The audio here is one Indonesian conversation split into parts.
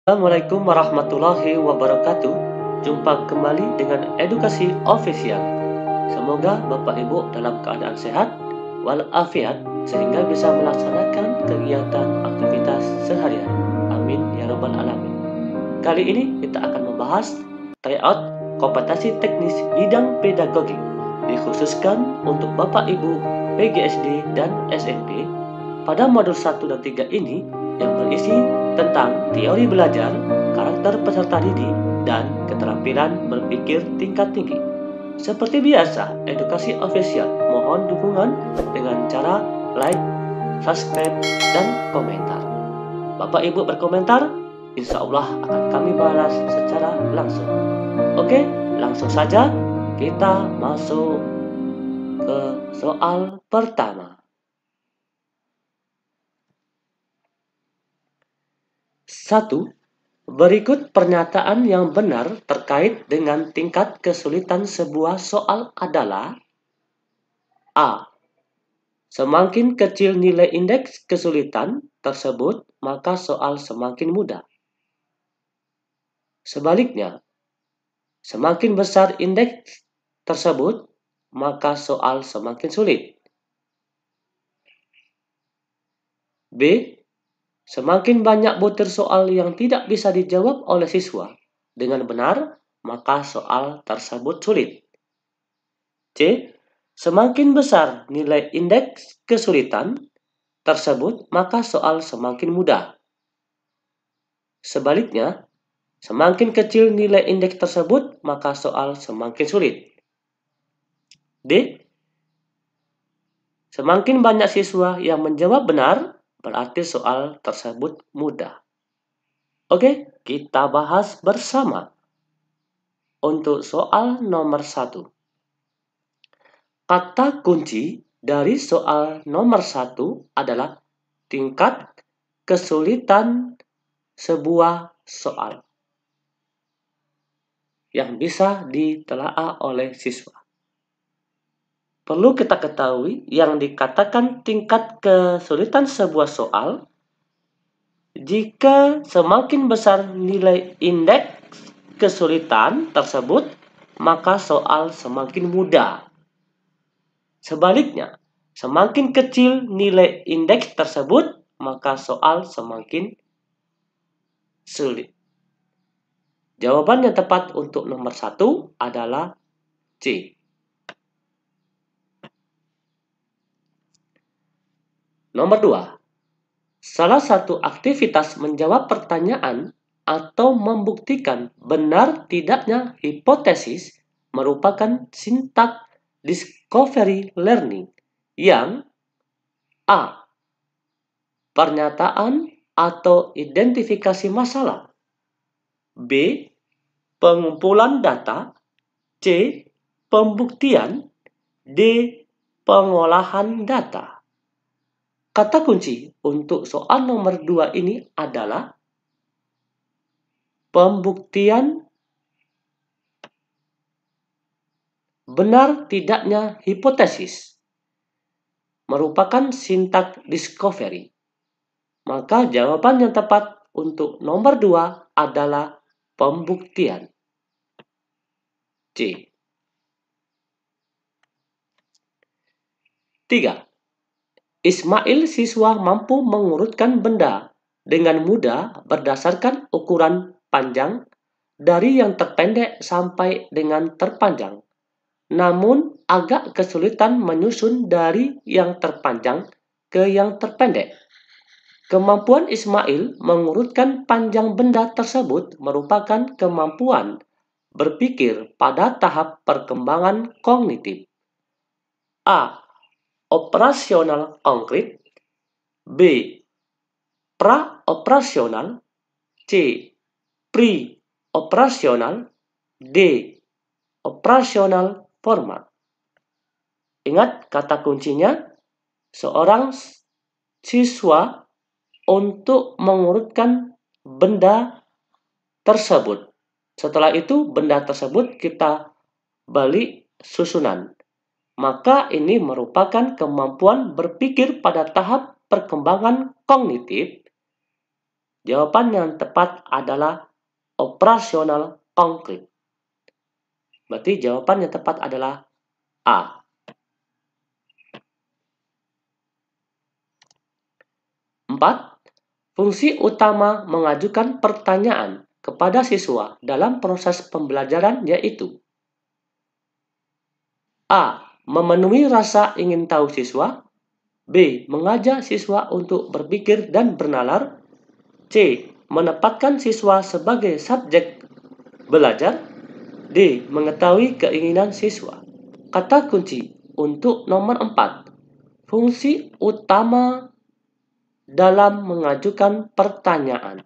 Assalamualaikum warahmatullahi wabarakatuh. Jumpa kembali dengan Edukasi Official. Semoga Bapak Ibu dalam keadaan sehat walafiat sehingga bisa melaksanakan kegiatan aktivitas sehari-hari. Amin ya rabbal alamin. Kali ini kita akan membahas tryout kompetensi teknis bidang pedagogi dikhususkan untuk Bapak Ibu PGSD dan SMP pada modul 1 dan 3 ini yang berisi tentang teori belajar, karakter peserta didik, dan keterampilan berpikir tingkat tinggi. Seperti biasa, Edukasi Official mohon dukungan dengan cara like, subscribe, dan komentar. Bapak Ibu berkomentar, insya Allah akan kami balas secara langsung. Oke, langsung saja kita masuk ke soal pertama. 1. Berikut pernyataan yang benar terkait dengan tingkat kesulitan sebuah soal adalah A. Semakin kecil nilai indeks kesulitan tersebut, maka soal semakin mudah. Sebaliknya, semakin besar indeks tersebut, maka soal semakin sulit. B. Semakin banyak butir soal yang tidak bisa dijawab oleh siswa dengan benar, maka soal tersebut sulit. C. Semakin besar nilai indeks kesulitan tersebut, maka soal semakin mudah. Sebaliknya, semakin kecil nilai indeks tersebut, maka soal semakin sulit. D. Semakin banyak siswa yang menjawab benar, berarti soal tersebut mudah. Oke, kita bahas bersama. Untuk soal nomor 1. Kata kunci dari soal nomor 1 adalah tingkat kesulitan sebuah soal yang bisa ditelaah oleh siswa. Perlu kita ketahui yang dikatakan tingkat kesulitan sebuah soal, jika semakin besar nilai indeks kesulitan tersebut, maka soal semakin mudah. Sebaliknya, semakin kecil nilai indeks tersebut, maka soal semakin sulit. Jawaban yang tepat untuk nomor 1 adalah C. Nomor 2. Salah satu aktivitas menjawab pertanyaan atau membuktikan benar tidaknya hipotesis merupakan sintak discovery learning yang A. Pernyataan atau identifikasi masalah, B. Pengumpulan data, C. Pembuktian, D. Pengolahan data. Kata kunci untuk soal nomor 2 ini adalah pembuktian benar tidaknya hipotesis merupakan sintak discovery. Maka jawaban yang tepat untuk nomor 2 adalah pembuktian. C. 3. Ismail siswa mampu mengurutkan benda dengan mudah berdasarkan ukuran panjang dari yang terpendek sampai dengan terpanjang. Namun agak kesulitan menyusun dari yang terpanjang ke yang terpendek. Kemampuan Ismail mengurutkan panjang benda tersebut merupakan kemampuan berpikir pada tahap perkembangan kognitif. A. Operasional konkret, B. Pra-operasional, C. Pre-operasional, D. Operasional formal. Ingat kata kuncinya, seorang siswa untuk mengurutkan benda tersebut. Setelah itu benda tersebut kita balik susunan. Maka ini merupakan kemampuan berpikir pada tahap perkembangan kognitif. Jawaban yang tepat adalah operasional konkret. Berarti jawaban yang tepat adalah A. 4. Fungsi utama mengajukan pertanyaan kepada siswa dalam proses pembelajaran yaitu A. Memenuhi rasa ingin tahu siswa. B. Mengajak siswa untuk berpikir dan bernalar. C. Menempatkan siswa sebagai subjek belajar. D. Mengetahui keinginan siswa. Kata kunci untuk nomor 4. Fungsi utama dalam mengajukan pertanyaan.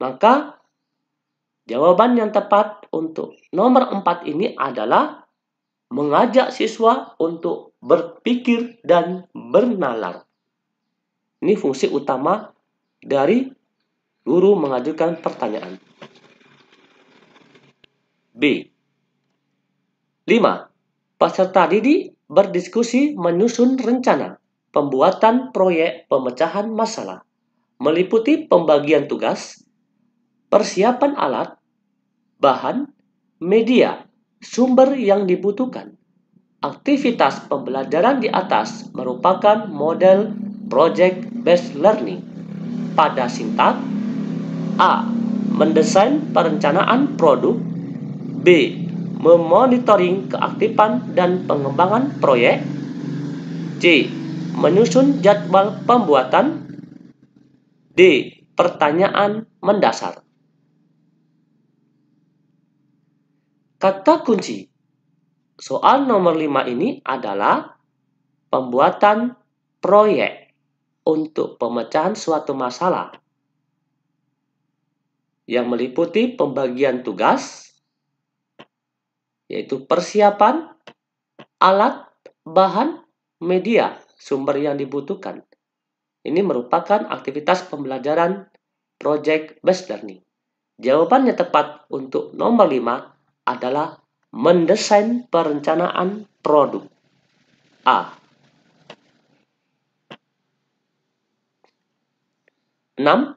Maka jawaban yang tepat untuk nomor 4 ini adalah mengajak siswa untuk berpikir dan bernalar. Ini fungsi utama dari guru mengajukan pertanyaan. B. 5. Peserta didik berdiskusi menyusun rencana pembuatan proyek pemecahan masalah, meliputi pembagian tugas, persiapan alat, bahan, media, sumber yang dibutuhkan. Aktivitas pembelajaran di atas merupakan model project-based learning. Pada singkat, A. Mendesain perencanaan produk. B. Memonitoring keaktifan dan pengembangan proyek. C. Menyusun jadwal pembuatan. D. Pertanyaan mendasar. Kata kunci soal nomor 5 ini adalah pembuatan proyek untuk pemecahan suatu masalah yang meliputi pembagian tugas, yaitu persiapan, alat, bahan, media, sumber yang dibutuhkan. Ini merupakan aktivitas pembelajaran project-based learning. Jawaban yang tepat untuk nomor 5 adalah mendesain perencanaan produk. A. 6.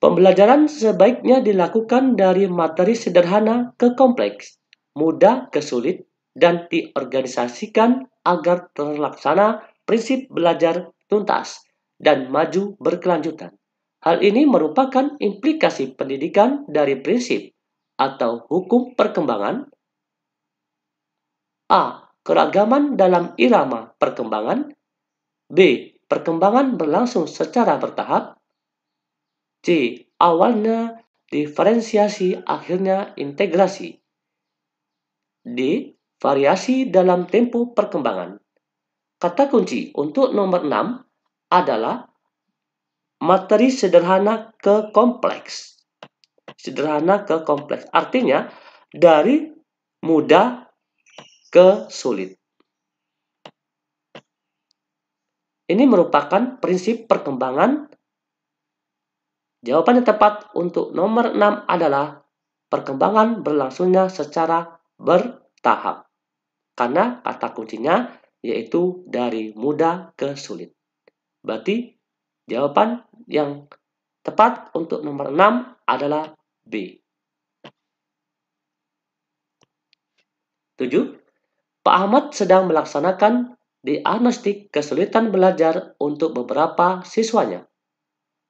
Pembelajaran sebaiknya dilakukan dari materi sederhana ke kompleks, mudah ke sulit, dan diorganisasikan agar terlaksana prinsip belajar tuntas dan maju berkelanjutan. Hal ini merupakan implikasi pendidikan dari prinsip atau hukum perkembangan. A. Keragaman dalam irama perkembangan. B. Perkembangan berlangsung secara bertahap. C. Awalnya diferensiasi, akhirnya integrasi. D. Variasi dalam tempo perkembangan. Kata kunci untuk nomor 6 adalah materi sederhana ke kompleks. Sederhana ke kompleks. Artinya dari mudah ke sulit. Ini merupakan prinsip perkembangan. Jawaban yang tepat untuk nomor 6 adalah perkembangan berlangsungnya secara bertahap. Karena kata kuncinya yaitu dari mudah ke sulit. Berarti jawaban yang tepat untuk nomor 6 adalah B. 7. Pak Ahmad sedang melaksanakan diagnostik kesulitan belajar untuk beberapa siswanya.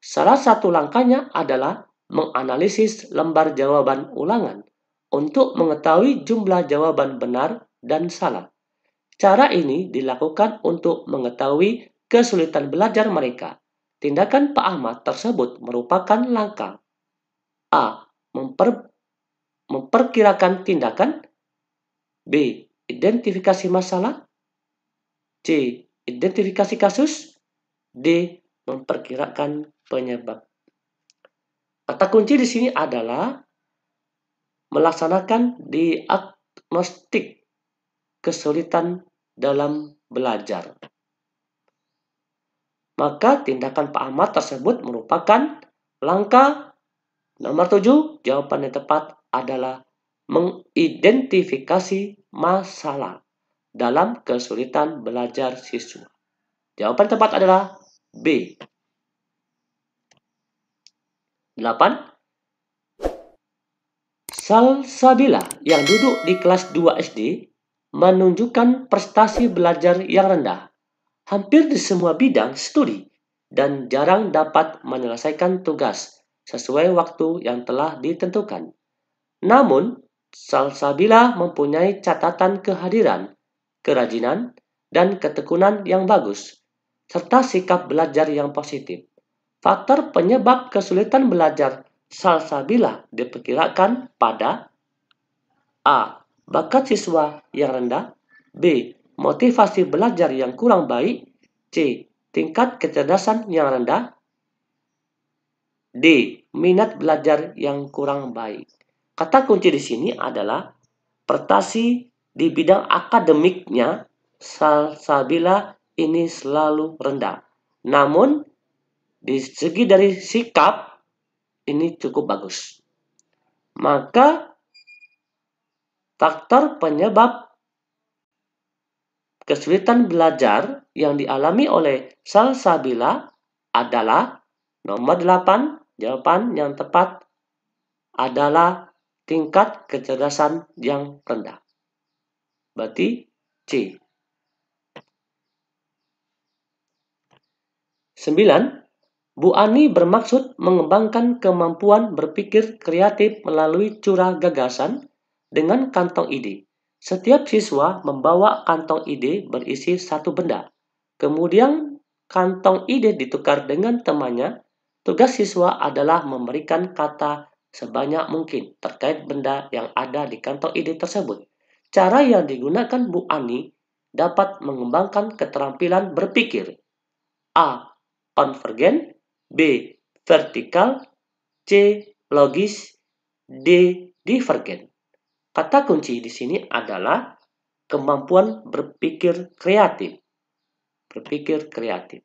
Salah satu langkahnya adalah menganalisis lembar jawaban ulangan untuk mengetahui jumlah jawaban benar dan salah. Cara ini dilakukan untuk mengetahui kesulitan belajar mereka. Tindakan Pak Ahmad tersebut merupakan langkah A. Memperkirakan tindakan. B. Identifikasi masalah. C. Identifikasi kasus. D. Memperkirakan penyebab. Kata kunci di sini adalah melaksanakan diagnostik kesulitan dalam belajar. Maka tindakan Pak Ahmad tersebut merupakan langkah nomor 7. Jawaban yang tepat adalah mengidentifikasi masalah dalam kesulitan belajar siswa. Jawaban tepat adalah B. 8. Salsabila yang duduk di kelas 2 SD menunjukkan prestasi belajar yang rendah, hampir di semua bidang studi, dan jarang dapat menyelesaikan tugas sesuai waktu yang telah ditentukan. Namun, Salsabila mempunyai catatan kehadiran, kerajinan, dan ketekunan yang bagus, serta sikap belajar yang positif. Faktor penyebab kesulitan belajar Salsabila diperkirakan pada A. Bakat siswa yang rendah, B. Motivasi belajar yang kurang baik, C. Tingkat kecerdasan yang rendah, D. Minat belajar yang kurang baik. Kata kunci di sini adalah prestasi di bidang akademiknya Salsabila ini selalu rendah. Namun, di segi dari sikap ini cukup bagus. Maka faktor penyebab kesulitan belajar yang dialami oleh Salsabila adalah nomor 8. Jawaban yang tepat adalah tingkat kecerdasan yang rendah. Berarti C. 9. Bu Ani bermaksud mengembangkan kemampuan berpikir kreatif melalui curah gagasan dengan kantong ide. Setiap siswa membawa kantong ide berisi satu benda. Kemudian kantong ide ditukar dengan temannya. Tugas siswa adalah memberikan kata sebanyak mungkin terkait benda yang ada di kantong ide tersebut. Cara yang digunakan Bu Ani dapat mengembangkan keterampilan berpikir. A. Konvergen, B. Vertikal, C. Logis, D. Divergen. Kata kunci di sini adalah kemampuan berpikir kreatif. Berpikir kreatif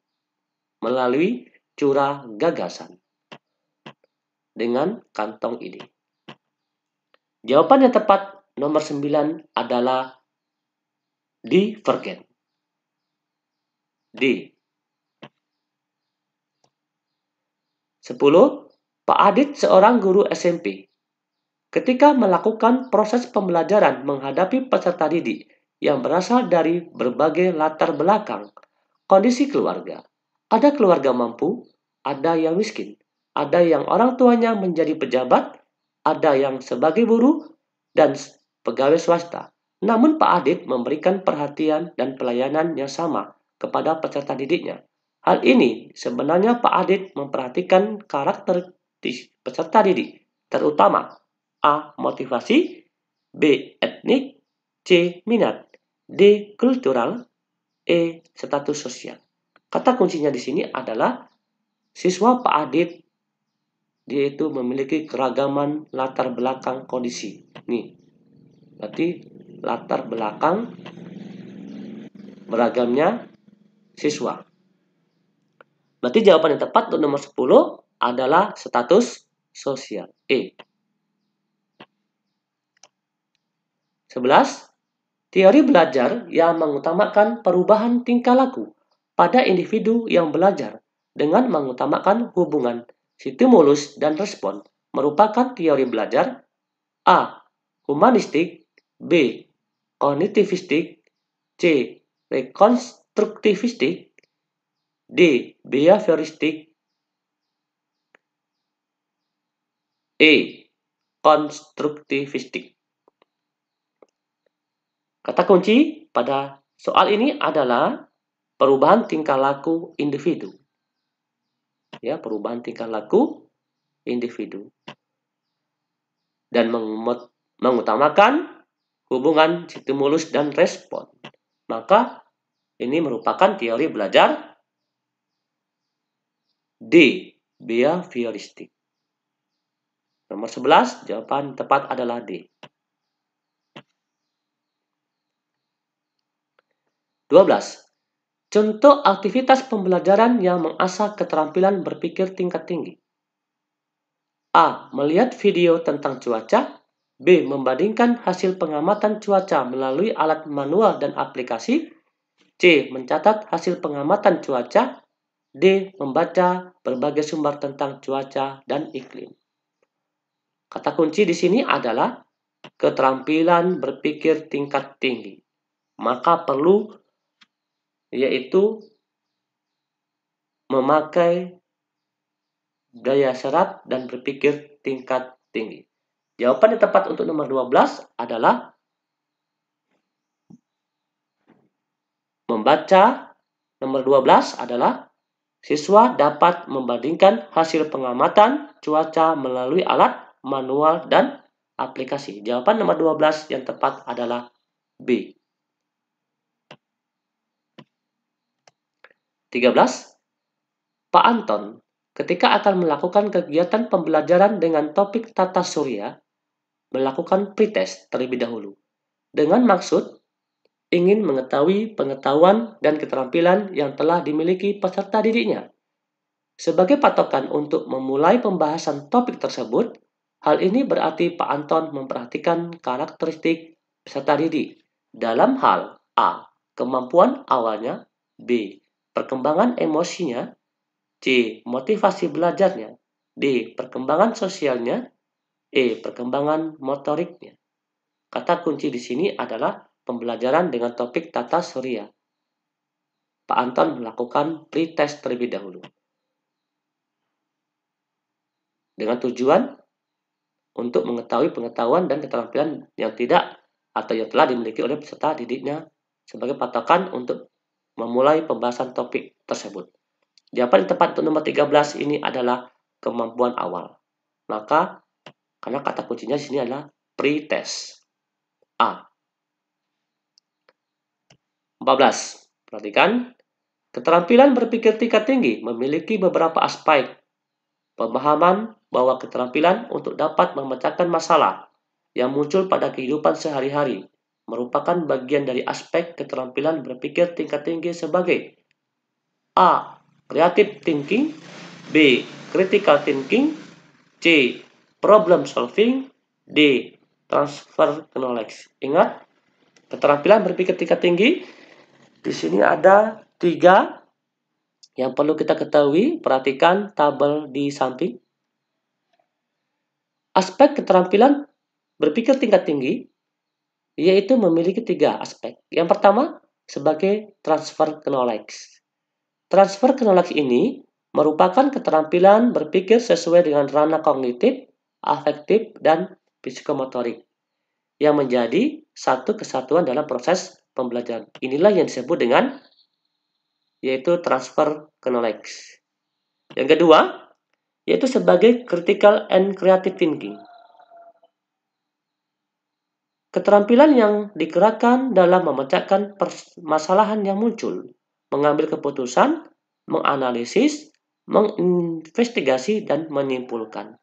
melalui curah gagasan dengan kantong ide. Jawaban yang tepat nomor 9 adalah divergen. D. 10. Pak Adit seorang guru SMP. Ketika melakukan proses pembelajaran menghadapi peserta didik yang berasal dari berbagai latar belakang, kondisi keluarga. Ada keluarga mampu, ada yang miskin, ada yang orang tuanya menjadi pejabat, ada yang sebagai buruh, dan pegawai swasta. Namun Pak Adit memberikan perhatian dan pelayanan yang sama kepada peserta didiknya. Hal ini sebenarnya Pak Adit memperhatikan karakter peserta didik, terutama A. Motivasi, B. Etnik, C. Minat, D. Kultural, E. Status sosial. Kata kuncinya di sini adalah siswa Pak Adit dia itu memiliki keragaman latar belakang kondisi. Nih, berarti latar belakang beragamnya siswa. Berarti jawaban yang tepat untuk nomor 10 adalah status sosial. E. 11. Teori belajar yang mengutamakan perubahan tingkah laku pada individu yang belajar dengan mengutamakan hubungan stimulus dan respon merupakan teori belajar A. Humanistik, B. Kognitivistik, C. Rekonstruktivistik, D. Behavioristik, E. Konstruktivistik. Kata kunci pada soal ini adalah perubahan tingkah laku individu. Ya, perubahan tingkah laku individu. Dan mengutamakan hubungan stimulus dan respon. Maka ini merupakan teori belajar D. Behavioristik. Nomor 11, jawaban tepat adalah D. 12. Contoh aktivitas pembelajaran yang mengasah keterampilan berpikir tingkat tinggi. A. Melihat video tentang cuaca. B. Membandingkan hasil pengamatan cuaca melalui alat manual dan aplikasi. C. Mencatat hasil pengamatan cuaca. D. Membaca berbagai sumber tentang cuaca dan iklim. Kata kunci di sini adalah keterampilan berpikir tingkat tinggi. Maka perlu yaitu memakai daya serap dan berpikir tingkat tinggi. Jawaban yang tepat untuk nomor 12 adalah membaca. Nomor 12 adalah siswa dapat membandingkan hasil pengamatan cuaca melalui alat manual dan aplikasi. Jawaban nomor 12 yang tepat adalah B. 13. Pak Anton ketika akan melakukan kegiatan pembelajaran dengan topik tata surya, melakukan pretest terlebih dahulu, dengan maksud ingin mengetahui pengetahuan dan keterampilan yang telah dimiliki peserta didiknya. Sebagai patokan untuk memulai pembahasan topik tersebut, hal ini berarti Pak Anton memperhatikan karakteristik peserta didik dalam hal A. Kemampuan awalnya, B. Perkembangan emosinya, C. Motivasi belajarnya, D. Perkembangan sosialnya, E. Perkembangan motoriknya. Kata kunci di sini adalah pembelajaran dengan topik tata surya. Pak Anton melakukan pretest terlebih dahulu dengan tujuan untuk mengetahui pengetahuan dan keterampilan yang tidak atau yang telah dimiliki oleh peserta didiknya sebagai patokan untuk memulai pembahasan topik tersebut. Jawaban yang tepat untuk nomor 13 ini adalah kemampuan awal. Maka karena kata kuncinya di sini adalah pretest. A. 14. Perhatikan, keterampilan berpikir tingkat tinggi memiliki beberapa aspek. Pemahaman bahwa keterampilan untuk dapat memecahkan masalah yang muncul pada kehidupan sehari-hari merupakan bagian dari aspek keterampilan berpikir tingkat tinggi sebagai A. Creative thinking, B. Critical thinking, C. Problem solving, D. Transfer knowledge. Ingat, keterampilan berpikir tingkat tinggi di sini ada 3 yang perlu kita ketahui. Perhatikan tabel di samping. Aspek keterampilan berpikir tingkat tinggi yaitu memiliki 3 aspek. Yang pertama sebagai transfer knowledge. Transfer knowledge ini merupakan keterampilan berpikir sesuai dengan ranah kognitif, afektif, dan psikomotorik yang menjadi satu kesatuan dalam proses pembelajaran. Inilah yang disebut dengan yaitu transfer knowledge. Yang kedua yaitu sebagai critical and creative thinking. Keterampilan yang digerakkan dalam memecahkan permasalahan yang muncul, mengambil keputusan, menganalisis, menginvestigasi, dan menyimpulkan.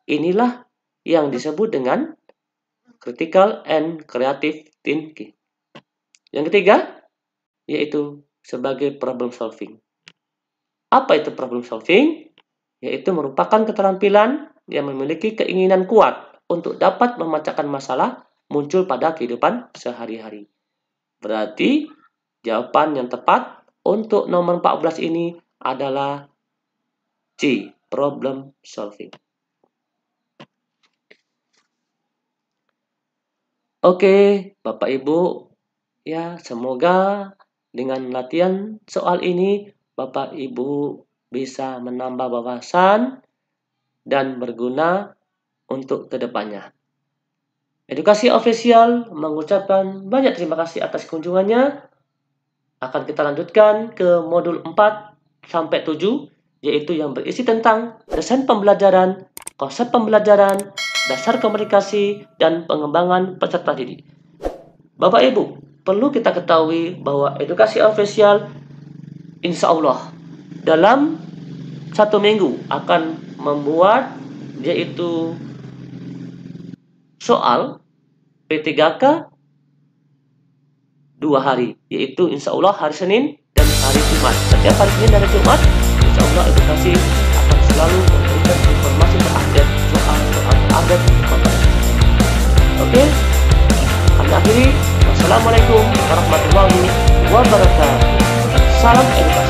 Inilah yang disebut dengan critical and creative thinking. Yang ketiga, yaitu sebagai problem solving. Apa itu problem solving? Yaitu merupakan keterampilan yang memiliki keinginan kuat untuk dapat memecahkan masalah muncul pada kehidupan sehari-hari. Berarti jawaban yang tepat untuk nomor 14 ini adalah C. Problem solving. Oke, Bapak Ibu, ya semoga dengan latihan soal ini Bapak Ibu bisa menambah wawasan dan berguna untuk kedepannya. Edukasi Official mengucapkan banyak terima kasih atas kunjungannya. Akan kita lanjutkan ke modul 4-7, yaitu yang berisi tentang desain pembelajaran, konsep pembelajaran, dasar komunikasi, dan pengembangan peserta didik. Bapak Ibu, perlu kita ketahui bahwa Edukasi Official insya Allah dalam 1 minggu akan membuat yaitu soal P3K 2 hari, yaitu insya Allah hari Senin dan hari Jumat. Setiap hari Senin dan hari Jumat, insya Allah edukasi akan selalu memberikan informasi terupdate soal-soal terupdate Bapak. Oke, kami akhiri. Wassalamualaikum warahmatullahi wabarakatuh. Salam edukasi.